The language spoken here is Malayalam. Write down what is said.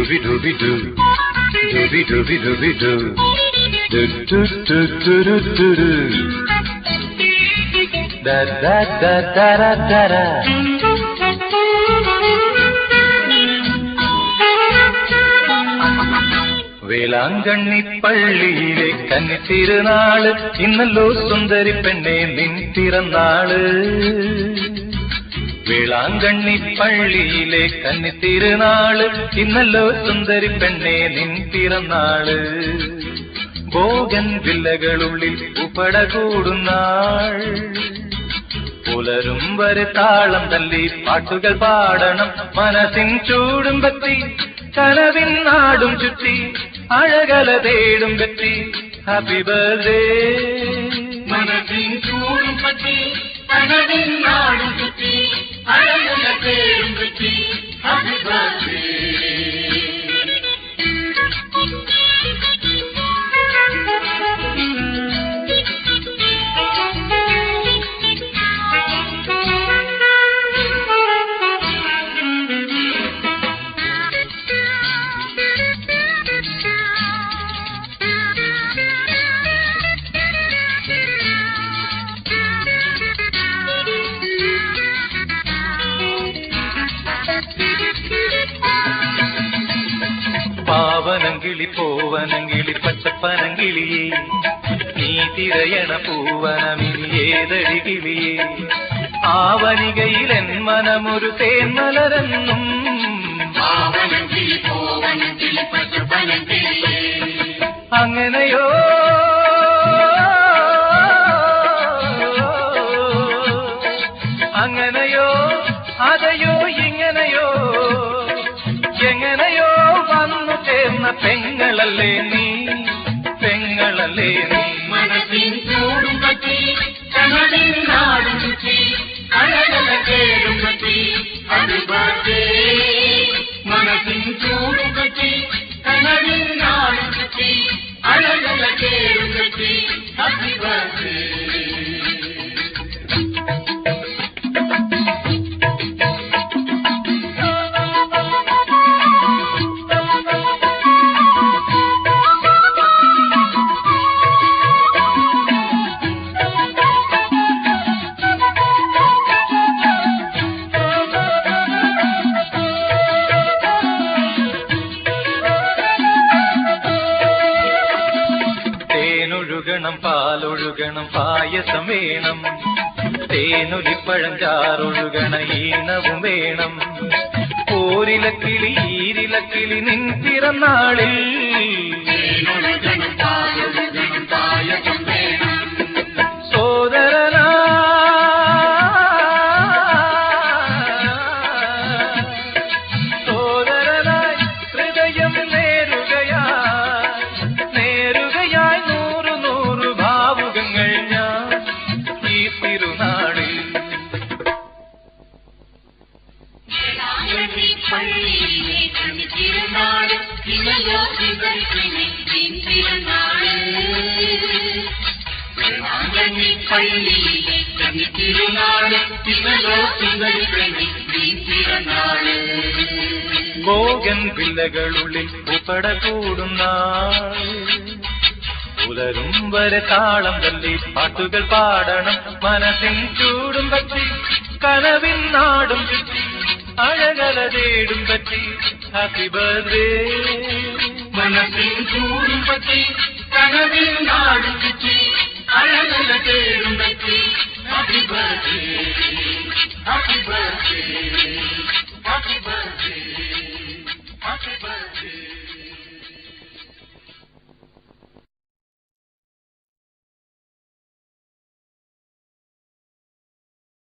dooby dooby doo, dooby dooby dooby doo, doo doo doo doo doo doo doo, da da da da da da da. Velankanni പള്ളിയിലെ കന്നിത്തിരുനാള് ഇന്നല്ലോ സുന്ദരി പെണ്ണെ നിൻ പിറന്നാള്. വേളാങ്കണ്ണി പള്ളിയിലെ കന്നിത്തിരുനാള് ഇന്നല്ലോ സുന്ദരി പെണ്ണെ നിൻ പിറന്നാള്. ഭോഗൻ വില്ലകളുള്ളിൽ ഉപ്പട കൂടുന്നാൾ. പുലരും വരെ താളം തല്ലി പാട്ടുകൾ പാടണം മനസ്സിൻ ചൂടും പറ്റി കനവിൻ നാടും ചുറ്റി അഴകല തേടും പറ്റി. ഹാപ്പി ബർത്ത്ഡേ മനസ്സിൻ ചൂടും പറ്റി കനവിൻ നാടും ചുറ്റി അഴകല തേടും പറ്റി. Happy birthday. പാവനങ്കിളി പോവനങ്കിളി പച്ചപ്പനങ്കിളിയേ നീ തിരയണ പൂവനമിനി ഏതടി കിളിയേ. ആവനികയിലെൻ മനമൊരു തേന്മലരെന്നും അങ്ങനെയോ അങ്ങനെയോ അതെയോ ഇങ്ങനെയോ എങ്ങനെയോ വന്നു ചേർന്ന പെങ്ങളല്ലേ നീ പെങ്ങളല്ലേ നീ. മനസ്സിൻ ചൂടും പറ്റി കനവിൻ നാടും ചുറ്റി അഴകല തേടും പറ്റി. Happy birthday. മനസ്സിൻ ചൂടും പറ്റി കനവിൻ നാടും ചുറ്റി അഴകല തേടും പറ്റി. Happy birthday. തേനൊഴുകണം പാലൊഴുകണം പായസം വേണം. തേനൊലിപ്പഴഞ്ചാറൊഴുകണ ഈണവും വേണം. പോരിലക്കിളി ഈരിലക്കിളി നിൻ പിറന്നാളിൽ സോദരനാ സോദരനായി ഹൃദയം നേരുകയായി നൂറു നൂറു ഭാവുകങ്ങൾ ഞാൻ ഈ തിരുനാളിൽ. പള്ളിയിലെ കന്നിത്തിരുനാള് ഇന്നല്ലോ സുന്ദരി പെണ്ണെ നിൻ പിറന്നാള്. വേളാങ്കണ്ണി പള്ളിയിലെ കന്നിത്തിരുനാള് ഇന്നല്ലോ സുന്ദരി പെണ്ണെ നിൻ പിറന്നാള്. ഭോഗൻ വില്ലകളുള്ളിൽ ഉപ്പട കൂടുന്നാൾ. പുലരും വരെ താളം തല്ലി പാട്ടുകൾ പാടണം മനസ്സിൻ ചൂടും പറ്റി കനവിൻ നാടും ചുറ്റി അഴകല തേടും പറ്റി. Happy birthday. മനസ്സിൻ ചൂടും പറ്റി കനവിൻ നാടും ചുറ്റി അഴകല തേടും പറ്റി. Happy birthday. Happy birthday.